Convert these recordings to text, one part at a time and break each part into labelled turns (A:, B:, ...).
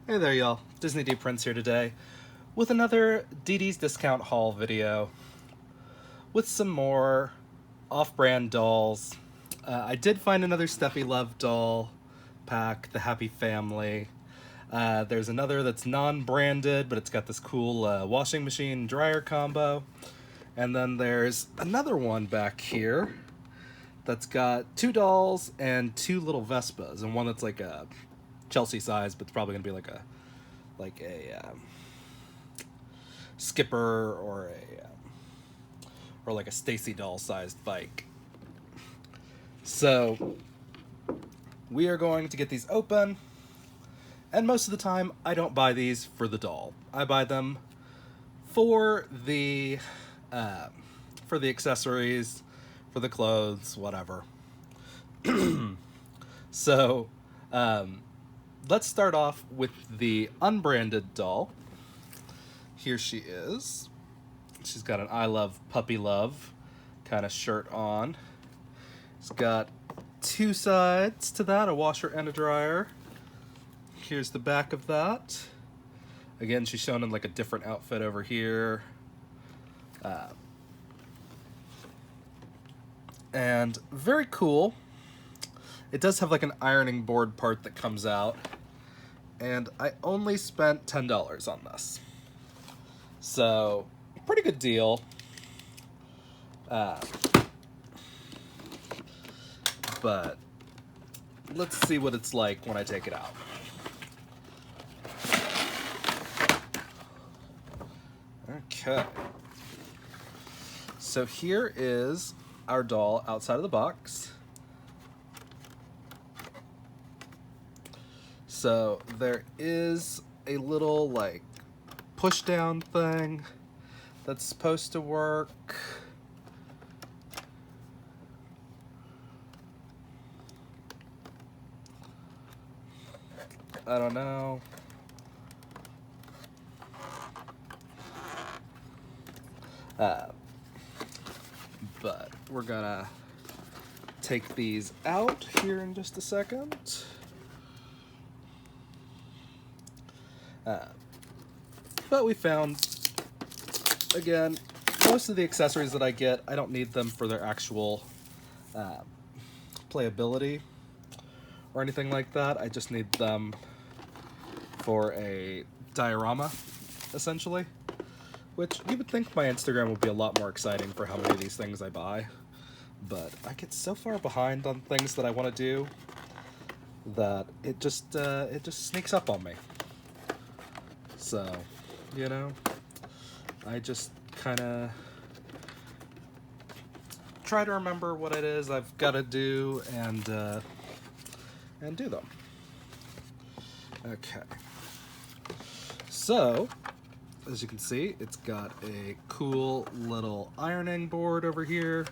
A: Hey there y'all, Disney D Prince here today with another DD's Discount Haul video with some more off-brand dolls. I did find another Steffi Love doll pack, the Happy Family. There's another that's non-branded, but it's got this cool washing machine dryer combo. And then there's another one back here that's got two dolls and two little Vespas, and one that's like a Chelsea size, but it's probably gonna be like a Skipper or like a Stacy doll sized bike. So we are going to get these open, and most of the time I don't buy these for the doll. I buy them for the accessories, for the clothes, whatever. So let's start off with the Unbranded doll. Here she is. She's got an I Love Puppy Love kind of shirt on. It's got two sides to that, a washer and a dryer. Here's the back of that. Again, she's shown in like a different outfit over here. And very cool. It does have like an ironing board part that comes out. And I only spent $10 on this. So, pretty good deal. But let's see what it's like when I take it out. Okay. So here is our doll outside of the box. So there is a little like push down thing that's supposed to work. I don't know. But we're gonna take these out here in just a second. But we found, again, most of the accessories that I get, I don't need them for their actual playability or anything like that. I just need them for a diorama, essentially. Which you would think my Instagram would be a lot more exciting for how many of these things I buy. But I get so far behind on things that I want to do that it just sneaks up on me. So, you know, I just kind of try to remember what it is I've got to do and do them. Okay. So, as you can see, it's got a cool little ironing board over here.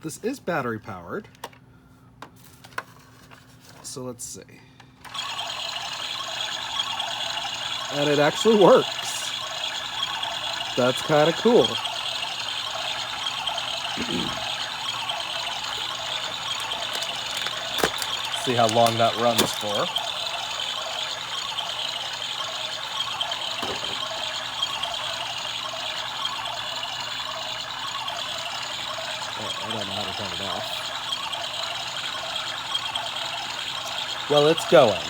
A: This is battery powered. So let's see. And it actually works. That's kind of cool. See how long that runs for. I don't know how to turn it off. Well, it's going.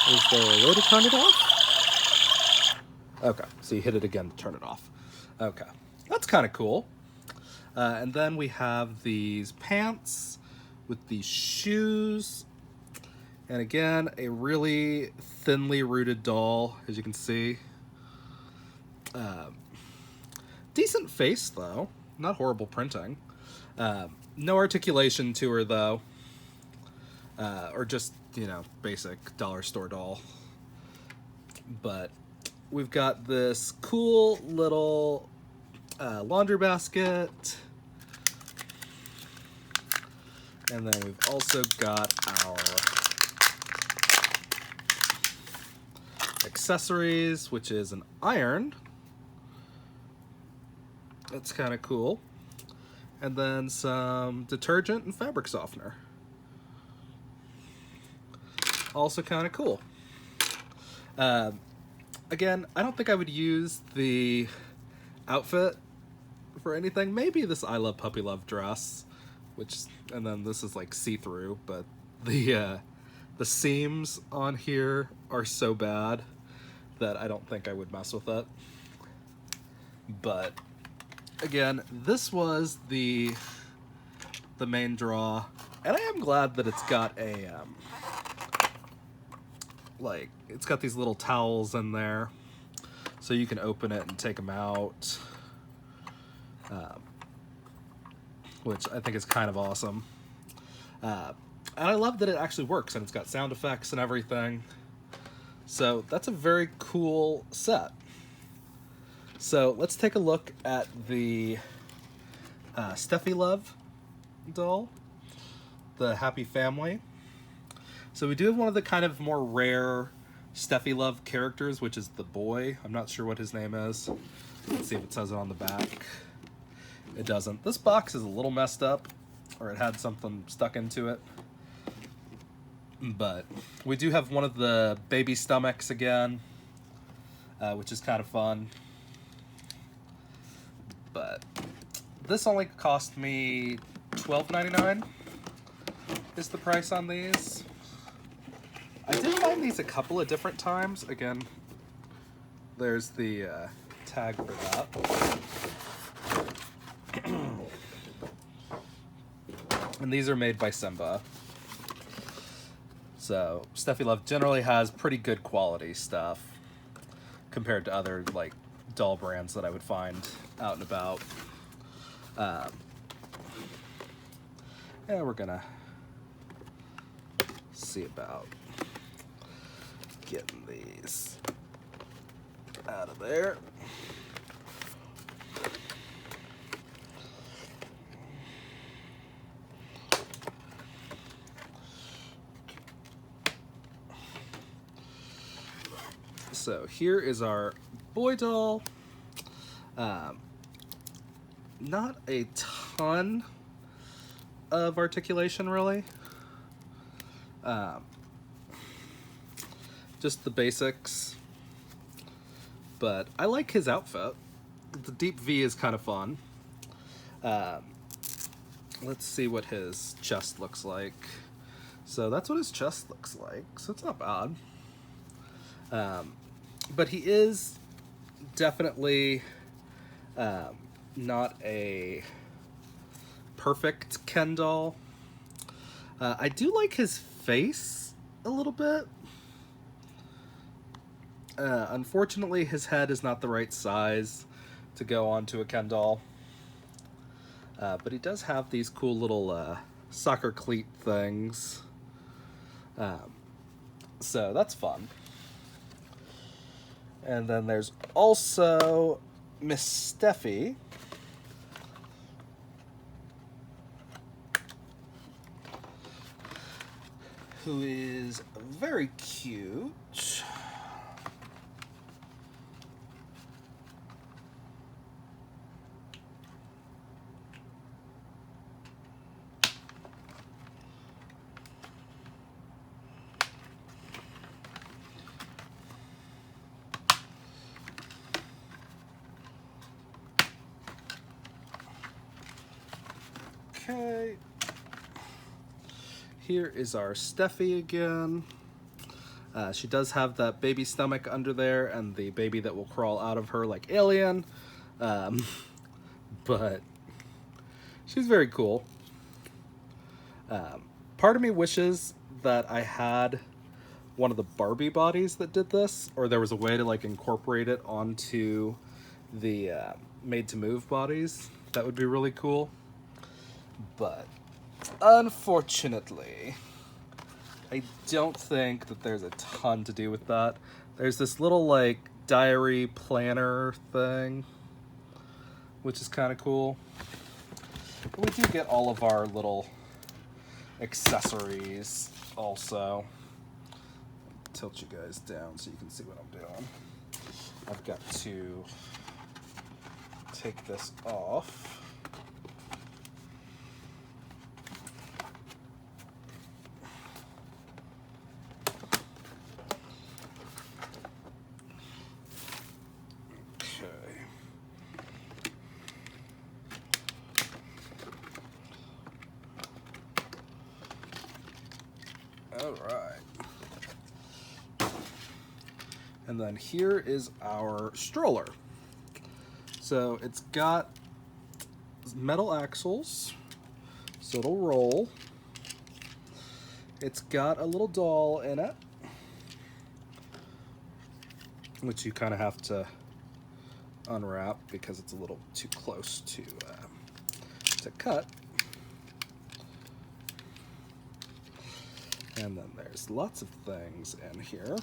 A: Is there a way to turn it off? Okay, so you hit it again to turn it off. Okay, that's kind of cool. And then we have these pants with these shoes. And again, a really thinly rooted doll, as you can see. Decent face, though. Not horrible printing. No articulation to her, though. Or just, you know, basic dollar store doll. But we've got this cool little laundry basket. And then we've also got our accessories, which is an iron. That's kind of cool. and then some detergent and fabric softener. Also kind of cool. Again, I don't think I would use the outfit for anything. Maybe this I Love Puppy Love dress, and then this is like see-through, but the seams on here are so bad that I don't think I would mess with it. But again, this was the main draw, and I am glad that it's got a like, it's got these little towels in there so you can open it and take them out, which I think is kind of awesome. And I love that it actually works, and it's got sound effects and everything. So that's a very cool set. So let's take a look at the Steffi Love doll, the Happy Family. So we do have one of the kind of more rare Steffi Love characters, which is the boy. I'm not sure what his name is. Let's see if it says it on the back. It doesn't. This box is a little messed up, or it had something stuck into it. But we do have one of the baby stomachs again, which is kind of fun. But this only cost me $12.99 is the price on these. I did find these a couple of different times. Again, there's the tag for that. And these are made by Simba. So Steffi Love generally has pretty good quality stuff compared to other like doll brands that I would find out and about. Yeah, we're gonna see about getting these out of there. So here is our boy doll. Not a ton of articulation, really. Just the basics. But I like his outfit. The deep V is kind of fun. Let's see what his chest looks like. So that's what his chest looks like. So it's not bad. But he is definitely not a perfect Ken doll. I do like his face a little bit. Unfortunately, his head is not the right size to go onto a Ken doll. But he does have these cool little soccer cleat things. So that's fun. And then there's also Miss Steffi, who is very cute. Okay. Here is our Steffi again. She does have that baby stomach under there and the baby that will crawl out of her like Alien. But she's very cool. Part of me wishes that I had one of the Barbie bodies that did this, or there was a way to like incorporate it onto the made to move bodies. That would be really cool. But unfortunately, I don't think that there's a ton to do with that. There's this little like diary planner thing, which is kind of cool. But we do get all of our little accessories also. Tilt you guys down so you can see what I'm doing. I've got to take this off. All right. And then here is our stroller. So it's got metal axles, so it'll roll. It's got a little doll in it, which you kind of have to unwrap because it's a little too close to cut. And then there's lots of things in here.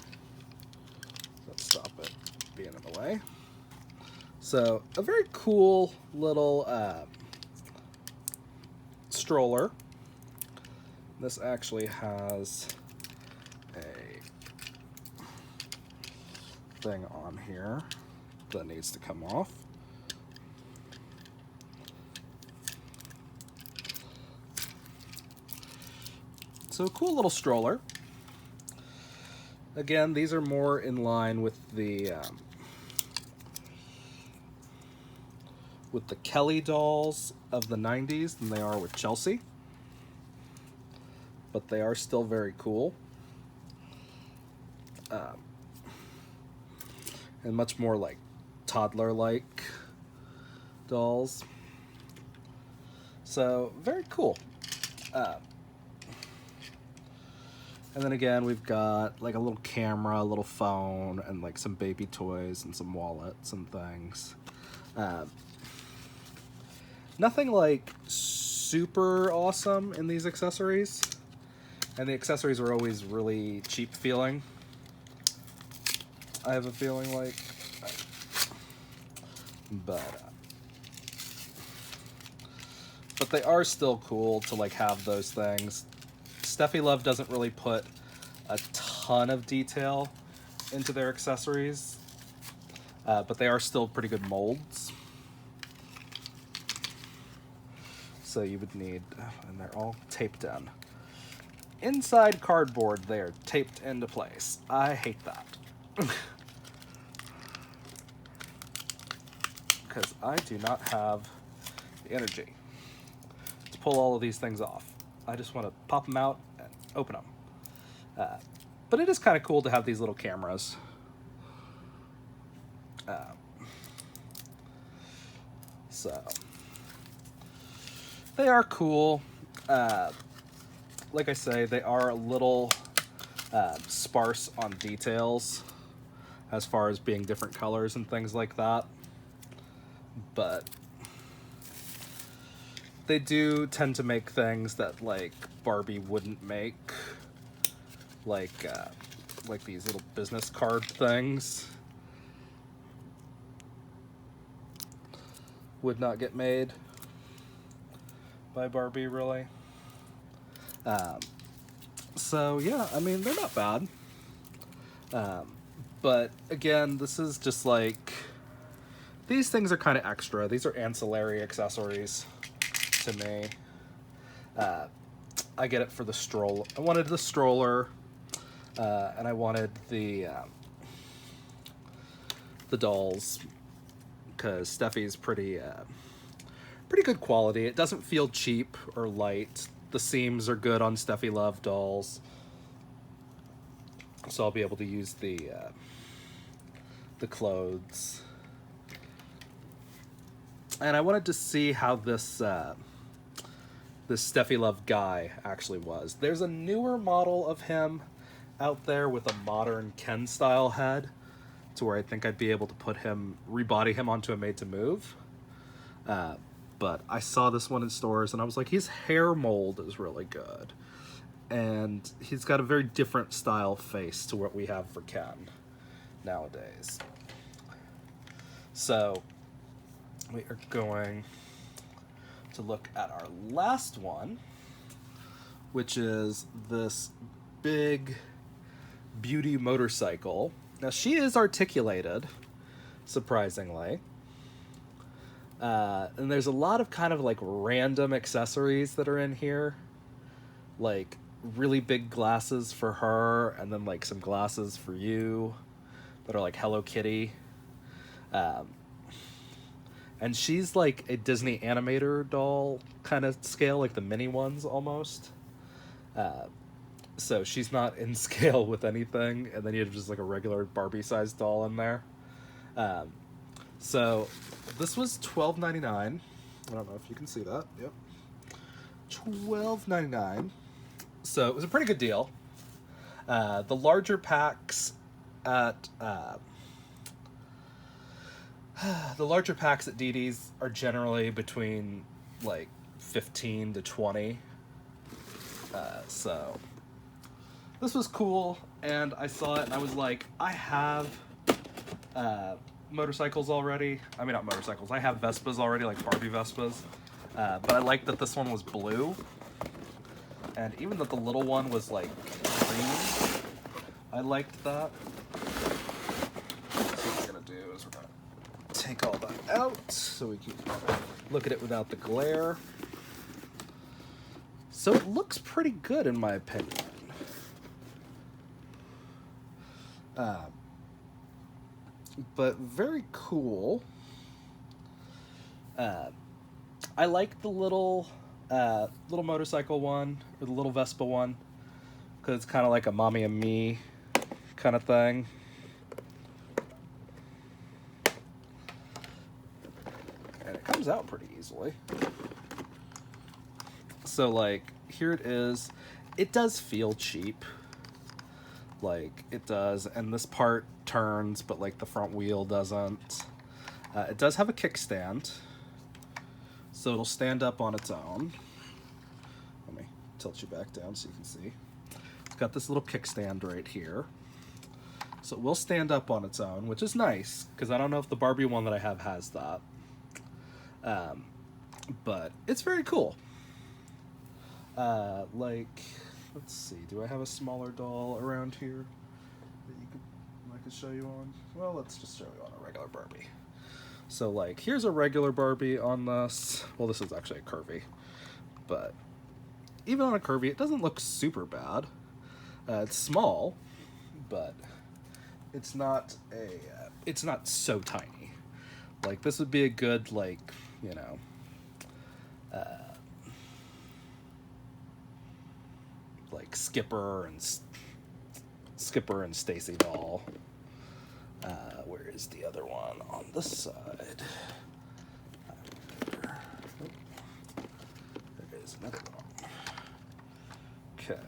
A: Let's stop it being in the way. So a very cool little stroller. This actually has a thing on here that needs to come off. So cool little stroller. Again, these are more in line with the Kelly dolls of the 90s than they are with Chelsea. But they are still very cool. And much more like toddler-like dolls. So, very cool. And then again, we've got like a little camera, a little phone, and like some baby toys and some wallets and things. Nothing like super awesome in these accessories. And the accessories are always really cheap feeling. I have a feeling like. But they are still cool to like have those things. Steffi Love doesn't really put a ton of detail into their accessories, but they are still pretty good molds. So you would need, and they're all taped in. Inside cardboard, they are taped into place. I hate that. Because I do not have the energy to pull all of these things off. I just want to pop them out and open them. But it is kind of cool to have these little cameras. So they are cool. Like I say, they are a little sparse on details as far as being different colors and things like that. But they do tend to make things that like Barbie wouldn't make, like these little business card things would not get made by Barbie, really. So yeah, I mean, they're not bad. But again, this is just like, these things are kind of extra. These are ancillary accessories to me. I get it for the stroller. I wanted the stroller, and I wanted the dolls, because Steffi's pretty good quality. It doesn't feel cheap or light. The seams are good on Steffi Love dolls, so I'll be able to use the clothes. And I wanted to see how this Steffi Love guy actually was. There's a newer model of him out there with a modern Ken style head, to where I think I'd be able to rebody him onto a Made to Move. But I saw this one in stores and I was like, his hair mold is really good. And he's got a very different style face to what we have for Ken nowadays. So we are going to look at our last one, which is this big beauty motorcycle. Now, she is articulated, surprisingly. And there's a lot of kind of like random accessories that are in here. Like really big glasses for her, and then like some glasses for you that are like Hello Kitty. And she's like a Disney animator doll kind of scale, like the mini ones almost. So she's not in scale with anything, and then you have just like a regular Barbie-sized doll in there. Um, so this was $12.99. I don't know if you can see that. Yep, $12.99. So it was a pretty good deal. The larger packs at Dee Dee's are generally between like 15 to 20. So this was cool, and I saw it and I was like, I have motorcycles already. I mean, not motorcycles. I have Vespas already, like Barbie Vespas. But I liked that this one was blue. And even that the little one was like green, I liked that. So what we're gonna do is we're gonna take all that out so we can look at it without the glare. So it looks pretty good in my opinion. But very cool. I like the little motorcycle one, or the little Vespa one, because it's kind of like a mommy and me kind of thing. And it comes out pretty easily. So like, here it is. It does feel cheap. Like, it does, and this part turns, but like the front wheel doesn't. It does have a kickstand, so it'll stand up on its own. Let me tilt you back down so you can see. It's got this little kickstand right here, so it will stand up on its own, which is nice, because I don't know if the Barbie one that I have has that. But it's very cool. Like, let's see, do I have a smaller doll around here that I could show you on? Well, let's just show you on a regular Barbie. So like, here's a regular Barbie on this. Well, this is actually a curvy, but even on a curvy, it doesn't look super bad. It's small, but it's not so tiny. Like, this would be a good, like, you know, like Skipper and Stacy doll. Where is the other one on this side? There is another one. Okay.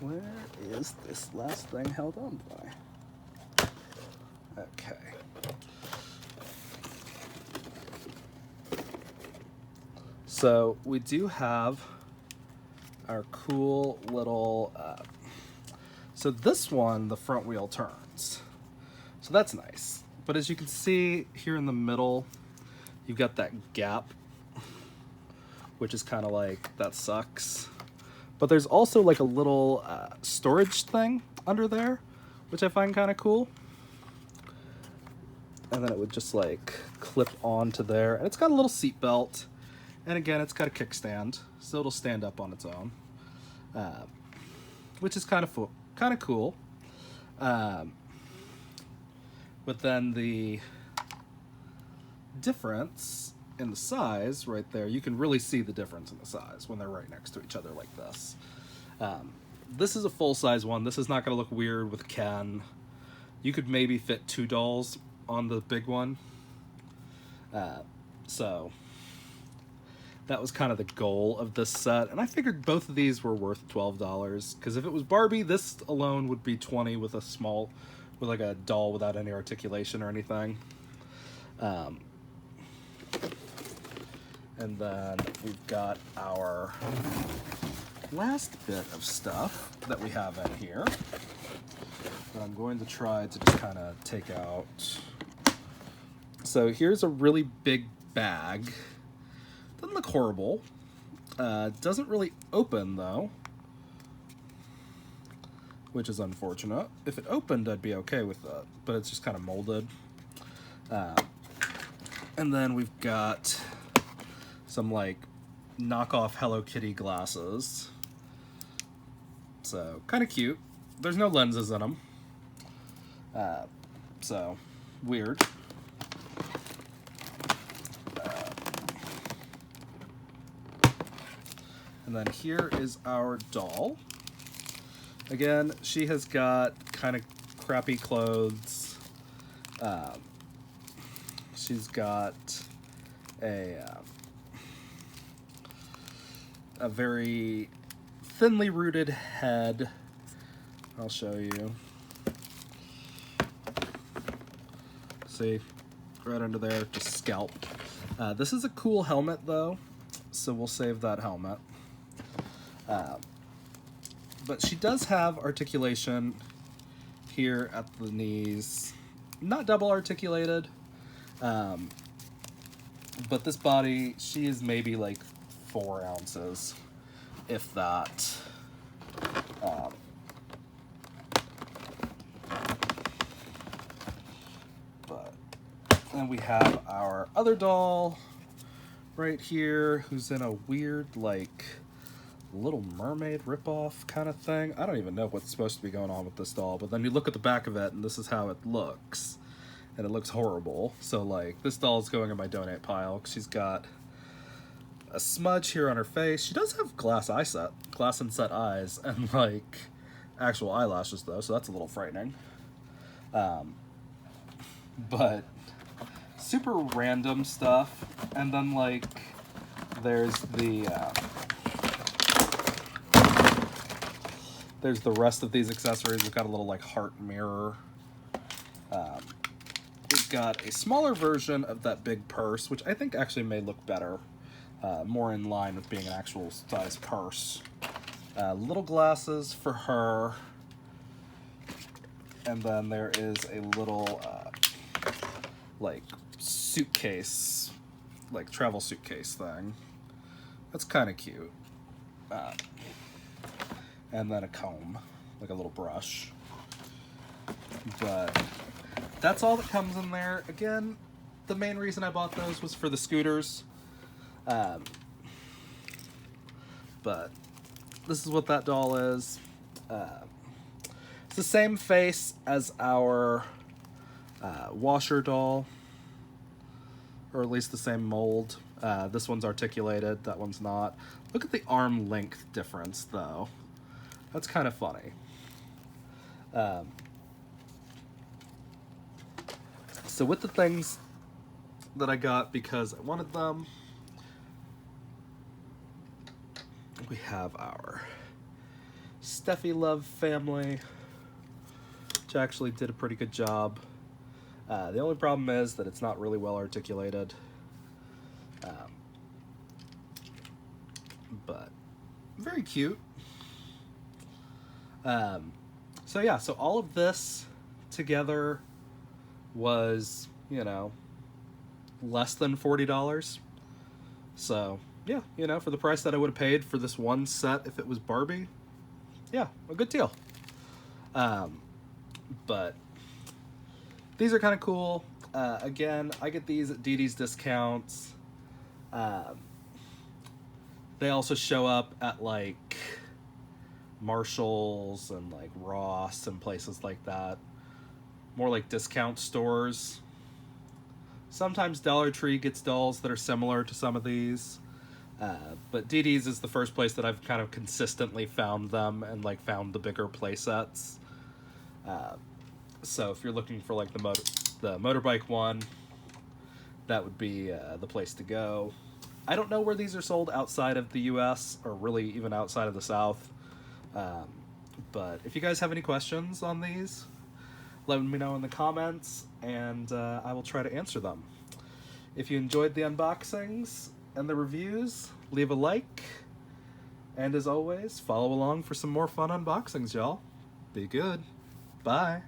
A: Where is this last thing held on by? Okay. So we do have our cool little, so this one, the front wheel turns. So that's nice. But as you can see here in the middle, you've got that gap, which is kind of like, that sucks. But there's also like a little storage thing under there, which I find kind of cool. And then it would just like clip onto there. And it's got a little seat belt. And again, it's got a kickstand, so it'll stand up on its own, which is kind of cool. But then the difference in the size right there, you can really see the difference in the size when they're right next to each other like this. This is a full-size one. This is not going to look weird with Ken. You could maybe fit 2 dolls on the big one. So that was kind of the goal of this set, and I figured both of these were worth $12, because if it was Barbie, this alone would be $20 with like a doll without any articulation or anything. And then we've got our last bit of stuff that we have in here that I'm going to try to just kind of take out. So here's a really big bag. Doesn't look horrible. Doesn't really open though, which is unfortunate. If it opened, I'd be okay with that, but it's just kind of molded. And then we've got some like knockoff Hello Kitty glasses. So, kind of cute. There's no lenses in them. So, weird. And then here is our doll. Again, she has got kind of crappy clothes. She's got a very thinly rooted head. I'll show you. See, right under there, just scalped. This is a cool helmet though, so we'll save that helmet. But she does have articulation here at the knees. Not double articulated, but this body, she is maybe like 4 ounces, if that. Then we have our other doll right here, who's in a weird, like, Little Mermaid ripoff kind of thing. I don't even know what's supposed to be going on with this doll, but then you look at the back of it, and this is how it looks. And it looks horrible. So, like, this doll is going in my donate pile, because she's got a smudge here on her face. She does have glass and set eyes, and, like, actual eyelashes, though, so that's a little frightening. But super random stuff. And then, like, there's the rest of these accessories. We've got a little, like, heart mirror. We've got a smaller version of that big purse, which I think actually may look better, more in line with being an actual size purse. Little glasses for her. And then there is a little, like, suitcase, like, travel suitcase thing. That's kind of cute. And then a comb, like a little brush. But that's all that comes in there. Again, the main reason I bought those was for the scooters. But this is what that doll is. It's the same face as our washer doll, or at least the same mold. This one's articulated, that one's not. Look at the arm length difference, though. That's kind of funny. So with the things that I got because I wanted them, we have our Steffi Love family, which actually did a pretty good job. The only problem is that it's not really well articulated. But very cute. So yeah, so all of this together was, you know, less than $40. So yeah, you know, for the price that I would have paid for this one set if it was Barbie, yeah, a good deal. But these are kind of cool. Again, I get these at DD's discounts. They also show up at, like, Marshall's and, like, Ross and places like that. More like discount stores. Sometimes Dollar Tree gets dolls that are similar to some of these. But DD's is the first place that I've kind of consistently found them and, like, found the bigger play sets. So if you're looking for, like, the motorbike one, that would be the place to go. I don't know where these are sold outside of the US, or really even outside of the South. But if you guys have any questions on these, let me know in the comments, and I will try to answer them. If you enjoyed the unboxings and the reviews, leave a like. And as always, follow along for some more fun unboxings, y'all. Be good. Bye.